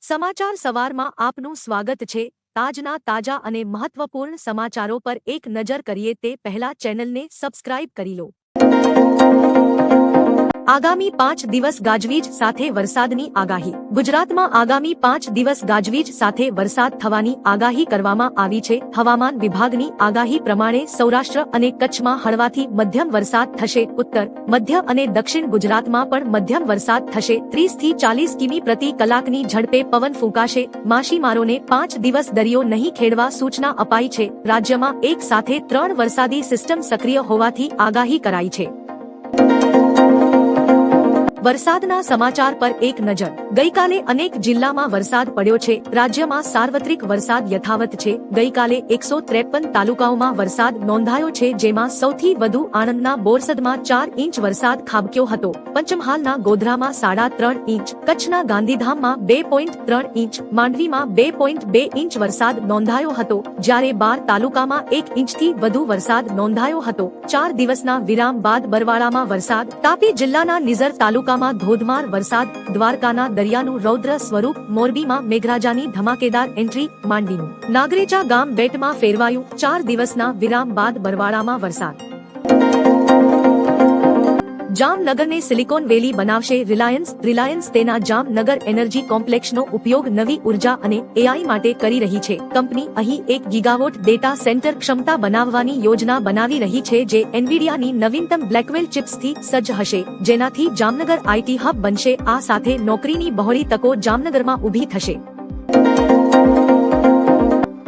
સમાચાર સવારમાં આપનું સ્વાગત છે। તાજના તાજા અને મહત્વપૂર્ણ સમાચારો પર એક નજર કરીએ તે પહેલા ચેનલને સબસ્ક્રાઇબ કરી લો। આગામી 5 દિવસ ગાજવીજ સાથે વરસાદની આગાહી। ગુજરાતમાં આગામી 5 દિવસ ગાજવીજ સાથે વરસાદ થવાની આગાહી કરવામાં આવી છે। હવામાન વિભાગની આગાહી પ્રમાણે સૌરાષ્ટ્ર અને કચ્છમાં હળવાથી મધ્યમ વરસાદ થશે। ઉત્તર, મધ્ય અને દક્ષિણ ગુજરાતમાં પણ મધ્યમ વરસાદ થશે। 30 થી 40 કિમી પ્રતિ કલાકની ઝડપે પવન ફૂંકાશે। માછીમારોને 5 દિવસ દરિયો નહીં ખેડવા સૂચના અપાઈ છે। રાજ્યમાં એક સાથે 3 વરસાદી સિસ્ટમ સક્રિય હોવાથી આગાહી કરાઈ છે। વરસાદના સમાચાર પર એક નજર। ગઈકાલે અનેક જિલ્લામાં વરસાદ પડ્યો છે। રાજ્યમાં સાર્વત્રિક વરસાદ યથાવત છે। ગઈકાલે 153 તાલુકાઓમાં વરસાદ નોંધાયો છે, જેમાં સૌથી વધુ આણંદના બોરસદમાં 4 ઇંચ વરસાદ ખાબક્યો હતો। પંચમહાલના ગોધરામાં 3.5 ઇંચ, કચ્છના ગાંધીધામમાં 2.3 ઇંચ, માંડવીમાં 2.2 ઇંચ વરસાદ નોંધાયો હતો, જ્યારે 12 તાલુકામાં 1 ઇંચથી વધુ વરસાદ નોંધાયો હતો। 4 દિવસના વિરામ બાદ બરવાળામાં વરસાદ। તાપી જિલ્લાના નિઝર તાલુકા માં ધોધમાર વરસાદ। દ્વારકાના દરિયાનું રૌદ્ર સ્વરૂપ। મોરબીમાં મેઘરાજાની ધમાકેદાર એન્ટ્રી। માંડવીનું નાગરેચા ગામ બેટમાં ફેરવાયું। 4 દિવસના વિરામ બાદ બરવાળામાં વરસાદ। જામનગરને સિલિકોન વેલી બનાવશે રિલાયન્સ તેના જામનગર એનર્જી કોમ્પ્લેક્સનો ઉપયોગ નવી ઉર્જા અને એઆઈ માટે કરી રહી છે। કંપની અહીં 1 ગીગાવોટ ડેટા સેન્ટર ક્ષમતા બનાવવાની યોજના બનાવી રહી છે, જે એનવીડિયાની નવીનતમ બ્લેકવેલ ચિપ્સથી સજ્જ હશે, જેનાથી જામનગર આઈટી હબ બનશે। આ સાથે નોકરીની બહોળી તકો જામનગરમાં ઊભી થશે।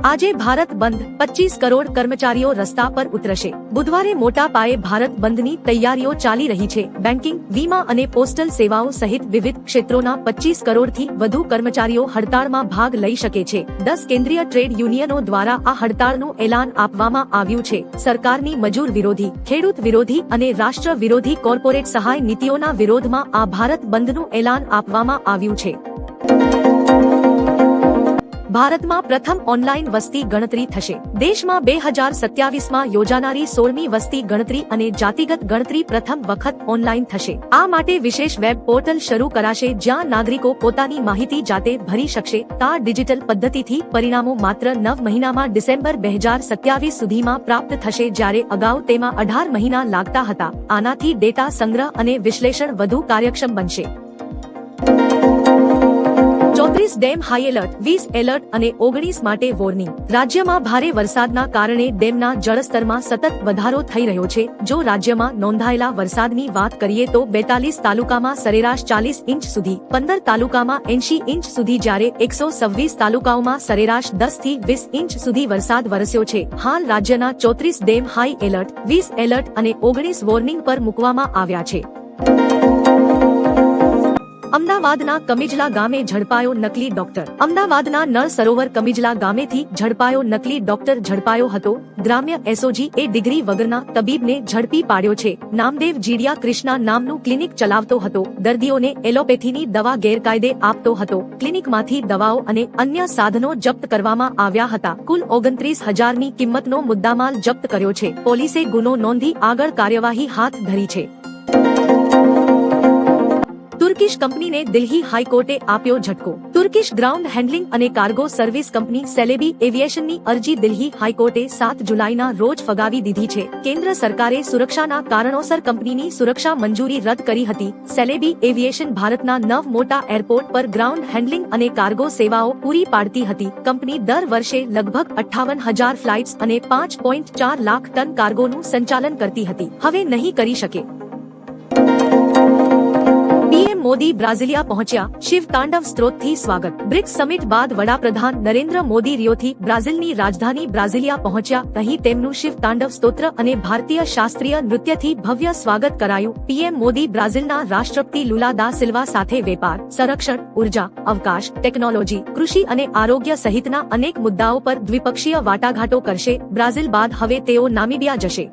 આજે ભારત બંધ। 25 કરોડ કર્મચારીઓ રસ્તા પર ઉતરશે। બુધવારે મોટા પાયે ભારત બંધની તૈયારીઓ ચાલી રહી છે। બેન્કિંગ, વીમા અને પોસ્ટલ સેવાઓ સહિત વિવિધ ક્ષેત્રોના 25 કરોડથી વધુ કર્મચારીઓ હડતાળમાં ભાગ લઈ શકે છે। 10 કેન્દ્રીય ટ્રેડ યુનિયનો દ્વારા આ હડતાળનું એલાન આપવામાં આવ્યું છે। સરકારની મજૂર વિરોધી, ખેડૂત વિરોધી અને રાષ્ટ્ર વિરોધી કોર્પોરેટ સહાય નીતિઓના વિરોધમાં આ ભારત બંધનું એલાન આપવામાં આવ્યું છે। ભારતમાં પ્રથમ ઓનલાઈન વસ્તી ગણતરી થશે। દેશમાં 2027માં યોજાનારી 16મી વસ્તી ગણતરી અને જાતિગત ગણતરી પ્રથમ વખત ઓનલાઈન થશે। આ માટે વિશેષ વેબ પોર્ટલ શરૂ કરાશે, જ્યાં નાગરિકો પોતાની માહિતી જાતે ભરી શકશે। આ ડિજિટલ પદ્ધતિથી પરિણામો માત્ર 9 મહિનામાં ડિસેમ્બર 2027 સુધીમાં પ્રાપ્ત થશે, જ્યારે અગાઉ તેમાં 18 મહિના લાગતા હતા। આનાથી ડેટા સંગ્રહ અને વિશ્લેષણ વધુ કાર્યક્ષમ બનશે। 34 ડેમ હાઈ એલર્ટ, 20 એલર્ટ અને 19 માટે વોર્નિંગ। રાજ્યમાં ભારે વરસાદના કારણે ડેમના જળસ્તરમાં સતત વધારો થઈ રહ્યો છે। જો રાજ્યમાં નોંધાયેલા વરસાદની વાત કરીએ તો 42 તાલુકામાં સરેરાશ 40 ઇંચ સુધી, 15 તાલુકામાં 80 ઇંચ સુધી, જ્યારે 126 તાલુકાઓમાં સરેરાશ 10 થી 20 ઇંચ સુધી વરસાદ વરસ્યો છે। હાલ રાજ્યના 34 ડેમ હાઈ એલર્ટ, 20 એલર્ટ અને 19 વોર્નિંગ પર મૂકવામાં આવ્યા છે। અમદાવાદના કમિજલા ગામે ઝડપાયો નકલી ડોક્ટર। અમદાવાદના નળ સરોવર કમિજલા ગામેથી ઝડપાયો નકલી ડોક્ટર ઝડપાયો હતો। ગ્રામ્ય એસઓજી એ ડિગ્રી વગરના તબીબને ઝડપી પાડ્યો છે। નામદેવ જીડિયા કૃષ્ણા નામનું ક્લિનિક ચલાવતો હતો। દર્દીઓને એલોપેથીની દવા ગેરકાયદે આપતો હતો। ક્લિનિકમાંથી દવાઓ અને અન્ય સાધનો જપ્ત કરવામાં આવ્યા હતા। કુલ 29,000ની કિંમતનો મુદ્દામાલ જપ્ત કર્યો છે। પોલીસે ગુનો નોંધી આગળ કાર્યવાહી હાથ ધરી છે। તુર્કીશ કંપનીને દિલ્હી હાઈકોર્ટે આપ્યો ઝટકો। તુર્કીશ ગ્રાઉન્ડ હેન્ડલિંગ અને કાર્ગો સર્વિસ કંપની સેલેબી એવિએશનની અરજી દિલ્હી હાઈકોર્ટે 7 જુલાઈના રોજ ફગાવી દીધી છે। કેન્દ્ર સરકારે સુરક્ષાના કારણોસર કંપનીની સુરક્ષા મંજૂરી રદ કરી હતી। સેલેબી એવિએશન ભારતના 9 મોટા એરપોર્ટ પર ગ્રાઉન્ડ હેન્ડલિંગ અને કાર્ગો સેવાઓ પૂરી પાડતી હતી। કંપની દર વર્ષે લગભગ 58,000 ફ્લાઇટ્સ અને 5.4 લાખ ટન કાર્ગોનું સંચાલન કરતી હતી। હવે નહીં કરી શકે। પીએમ મોદી બ્રાઝિલિયા પહોંચ્યા। શિવ તાંડવ સ્ત્રોતથી સ્વાગત। બ્રિક્સ સમિટ બાદ વડાપ્રધાન નરેન્દ્ર મોદી રિયોથી બ્રાઝિલની રાજધાની બ્રાઝિલિયા પહોંચ્યા। અહીં તેમનું શિવ તાંડવ સ્તોત્ર અને ભારતીય શાસ્ત્રીય નૃત્યથી ભવ્ય સ્વાગત કરાયું। પીએમ મોદી બ્રાઝિલના રાષ્ટ્રપતિ લુલા દા સિલ્વા સાથે વેપાર, સંરક્ષણ, ઉર્જા, અવકાશ, ટેકનોલોજી, કૃષિ અને આરોગ્ય સહિતના અનેક મુદ્દાઓ પર દ્વિપક્ષીય વાટાઘાટો કરશે। બ્રાઝિલ બાદ હવે તેઓ નામીબિયા જશે।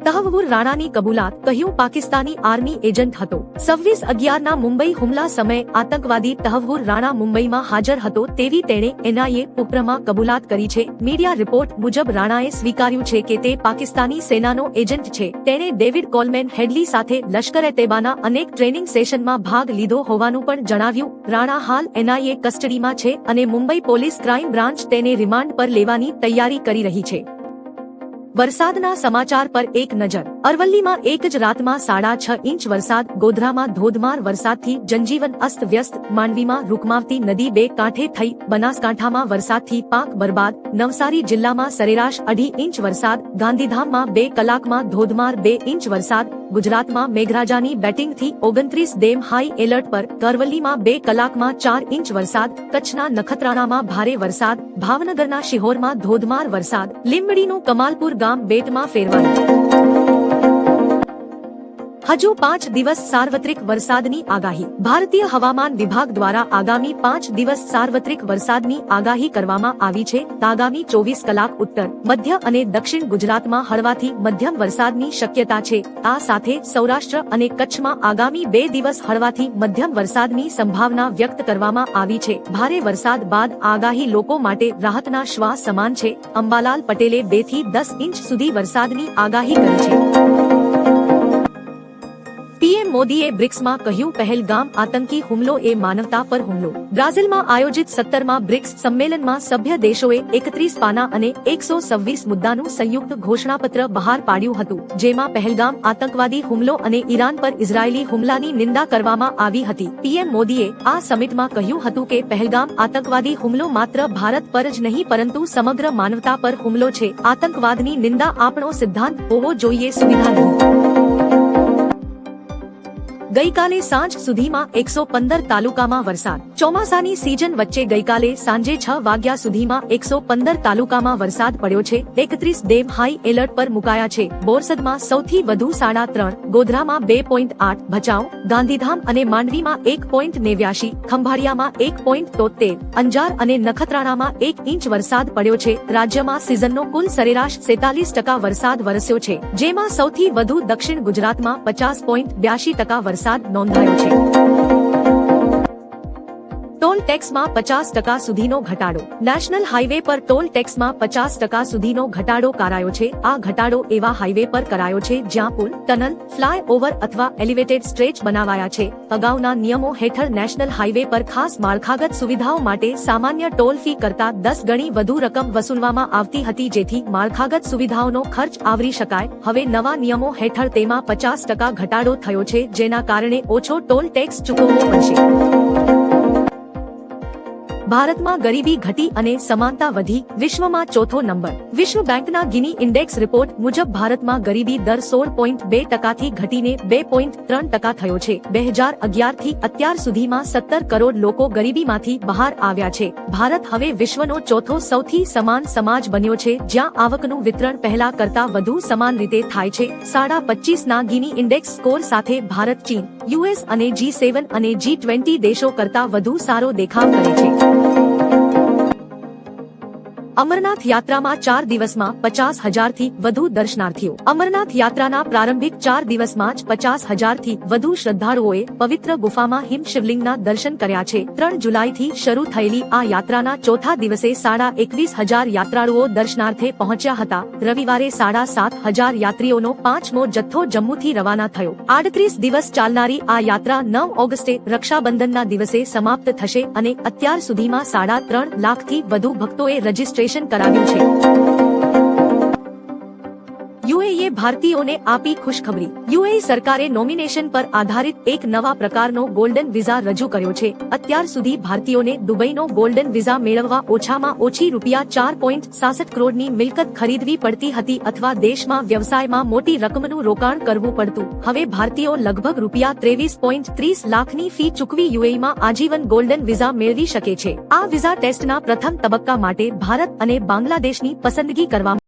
તહવ તહવ્વુર રાણાની કબૂલાત, કહ્યું પાકિસ્તાની આર્મી એજન્ટ હતો। 26/11ના મુંબઈ હુમલા સમયે આતંકવાદી તહવ્વુર રાણા મુંબઈમાં હાજર હતો તેવી તેણે એનઆઈએ ઉપરમાં કબૂલાત કરી છે। મીડિયા રિપોર્ટ મુજબ રાણાએ સ્વીકાર્યું છે કે તે પાકિસ્તાની સેનાનો એજન્ટ છે। તેણે ડેવિડ કોલમેન હેડલી સાથે લશ્કર-એ તૈબાના અનેક ટ્રેનિંગ સેશનમાં ભાગ લીધો હોવાનું પણ જણાવ્યું। રાણા હાલ એનઆઈએ કસ્ટડીમાં છે અને મુંબઈ પોલીસ ક્રાઇમ બ્રાન્ચ તેને રિમાન્ડ પર લેવાની તૈયારી કરી રહી છે। વરસાદના સમાચાર પર એક નજર। અરવલ્લીમાં એક જ રાતમાં 6.5 ઇંચ વરસાદ, ગોધરામાં ધોધમાર વરસાદથી જનજીવન અસ્તવ્યસ્ત, માંડવીમાં રૂકમાવતી નદી બે કાંઠે થઈ, બનાસકાંઠામાં વરસાદથી પાક બરબાદ, નવસારી જિલ્લામાં સરેરાશ 2.5 ઇંચ વરસાદ, ગાંધીધામમાં 2 કલાકમાં ધોધમાર 2 ઇંચ વરસાદ, ગુજરાતમાં મેઘરાજાની બેટિંગથી 29 ડેમ હાઈ એલર્ટ પર, અરવલ્લીમાં 2 કલાકમાં 4 ઇંચ વરસાદ, કચ્છના નખત્રાણામાં ભારે વરસાદ, ભાવનગરના શિહોરમાં ધોધમાર વરસાદ, લીંબડીનું કમાલપુર ગામ બેટમાં ફેરવાયું। હજુ 5 દિવસ સાર્વત્રિક વરસાદની આગાહી। ભારતીય હવામાન વિભાગ દ્વારા આગામી 5 દિવસ સાર્વત્રિક વરસાદની આગાહી કરવામાં આવી છે। આગામી 24 કલાક ઉત્તર, મધ્ય અને દક્ષિણ ગુજરાતમાં હળવાથી મધ્યમ વરસાદની શક્યતા છે। આ સાથે સૌરાષ્ટ્ર અને કચ્છમાં આગામી 2 દિવસ હળવાથી મધ્યમ વરસાદની સંભાવના વ્યક્ત કરવામાં આવી છે। ભારે વરસાદ બાદ આગાહી લોકો માટે રાહતના શ્વાસ સમાન છે। અંબાલાલ પટેલે 2 થી 10 ઇંચ સુધી વરસાદની આગાહી કરી છે। પીએમ મોદીએ બ્રિક્સમાં કહ્યું પહેલગામ આતંકી હુમલો એ માનવતા પર હુમલો। બ્રાઝિલમાં આયોજિત 17મા બ્રિક્સ સંમેલનમાં સભ્ય દેશોએ 31 પાના અને 126 મુદ્દાનું સંયુક્ત ઘોષણાપત્ર બહાર પાડ્યું હતું, જેમાં પહેલગામ આતંકવાદી હુમલો અને ઈરાન પર ઇઝરાયેલી હુમલાની નિંદા કરવામાં આવી હતી। પીએમ મોદીએ આ સમિટમાં કહ્યું હતું કે પહેલગામ આતંકવાદી હુમલો માત્ર ભારત પર જ નહીં પરંતુ સમગ્ર માનવતા પર હુમલો છે। આતંકવાદની નિંદા આપણો સિદ્ધાંત હોવો જોઈએ, સુવિધા નહીં। ગઈકાલે સાંજ સુધીમાં 115 તાલુકામાં વરસાદ। ચોમાસાની સીઝન વચ્ચે ગઈકાલે સાંજે 6 વાગ્યા સુધીમાં 115 તાલુકામાં વરસાદ પડ્યો છે। 31 ડેમ હાઈ એલર્ટ પર મુકાયા છે। બોરસદમાં સૌથી વધુ 3.5, ગોધરામાં 2.8, ભચાઉ, ગાંધીધામ અને માંડવીમાં 1.89, ખંભાળિયામાં 1.73, અંજાર અને નખત્રાણામાં 1 ઇંચ વરસાદ પડ્યો છે। રાજ્યમાં સિઝનનો કુલ સરેરાશ 47% વરસાદ વરસ્યો છે, જેમાં સૌથી વધુ દક્ષિણ ગુજરાતમાં 50.82% વરસાદ નોંધાયો છે। ટોલ ટેક્સમાં 50% સુધીનો ઘટાડો। નેશનલ હાઈવે પર ટોલ ટેક્સમાં 50% સુધીનો ઘટાડો કરાયો છે। આ ઘટાડો એવા હાઈવે પર કરાયો છે જ્યાં પુલ, ટનલ, ફ્લાય ઓવર અથવા એલિવેટેડ સ્ટ્રેચ બનાવાયા છે। અગાઉના નિયમો હેઠળ નેશનલ હાઈવે પર ખાસ માળખાગત સુવિધાઓ માટે સામાન્ય ટોલ ફી કરતા 10 ગણી વધુ રકમ વસૂલવામાં આવતી હતી, જેથી માળખાગત સુવિધાઓનો ખર્ચ આવરી શકાય। હવે નવા નિયમો હેઠળ તેમાં 50% ઘટાડો થયો છે, જેના કારણે ઓછો ટોલ ટેક્સ ચૂકવવો પડશે। ભારતમાં ગરીબી ઘટી અને સમાનતા વધી, વિશ્વમાં ચોથો નંબર। વિશ્વ બેંકના ગિની ઇન્ડેક્સ રિપોર્ટ મુજબ ભારતમાં ગરીબી દર 16.2% થી ઘટીને 2.3% થયો છે। 2011 થી અત્યાર સુધીમાં 17 કરોડ લોકો ગરીબીમાંથી બહાર આવ્યા છે। ભારત હવે વિશ્વનો ચોથો સૌથી સમાન સમાજ બન્યો છે, જ્યાં આવકનું વિતરણ પહેલા કરતા વધુ સમાન રીતે થાય છે। 25.5ના ગિની ઇન્ડેક્સ સ્કોર સાથે ભારત ચીન, યુએસ અને G7 અને G20 દેશો કરતા વધુ સારો દેખાવ કરે છે। અમરનાથ યાત્રામાં 4 દિવસમાં 50,000 થી વધુ દર્શનાર્થીઓ। અમરનાથ યાત્રાના પ્રારંભિક 4 દિવસમાં જ 50,000 થી વધુ શ્રદ્ધાળુઓએ પવિત્ર ગુફામાં હિમ શિવલિંગના દર્શન કર્યા છે। 3 જુલાઈથી શરૂ થયેલી આ યાત્રાના ચોથા દિવસે 21,500 યાત્રાળુઓ દર્શનાર્થે પહોંચ્યા હતા। રવિવારે 7,500 યાત્રીઓનો 5મો જથ્થો જમ્મુથી રવાના થયો। 38 દિવસ ચાલનારી આ યાત્રા 9 ઓગસ્ટે રક્ષાબંધનના દિવસે સમાપ્ત થશે અને અત્યાર સુધીમાં 3.5 લાખથી વધુ ભક્તોએ રજીસ્ટ્રેશન કરાવ્યું છે। યુએઈએ ભારતીયોને આપી ખુશખબરી। યુએઈ સરકારે નોમિનેશન પર આધારિત એક નવા પ્રકારનો ગોલ્ડન વિઝા રજૂ કર્યો છે। અત્યાર સુધી ભારતીયોને દુબઈનો ગોલ્ડન વિઝા મેળવવા ઓછામાં ઓછી ₹4.67 કરોડની મિલકત ખરીદવી પડતી હતી અથવા દેશમાં વ્યવસાયમાં મોટી રકમનું રોકાણ કરવું પડતું। હવે ભારતીયો લગભગ ₹23.30 લાખની ફી ચૂકવી યુએઈમાં આજીવન ગોલ્ડન વિઝા મેળવી શકે છે। આ વિઝા ટેસ્ટના પ્રથમ તબક્કા માટે ભારત અને બાંગ્લાદેશની પસંદગી કરવામાં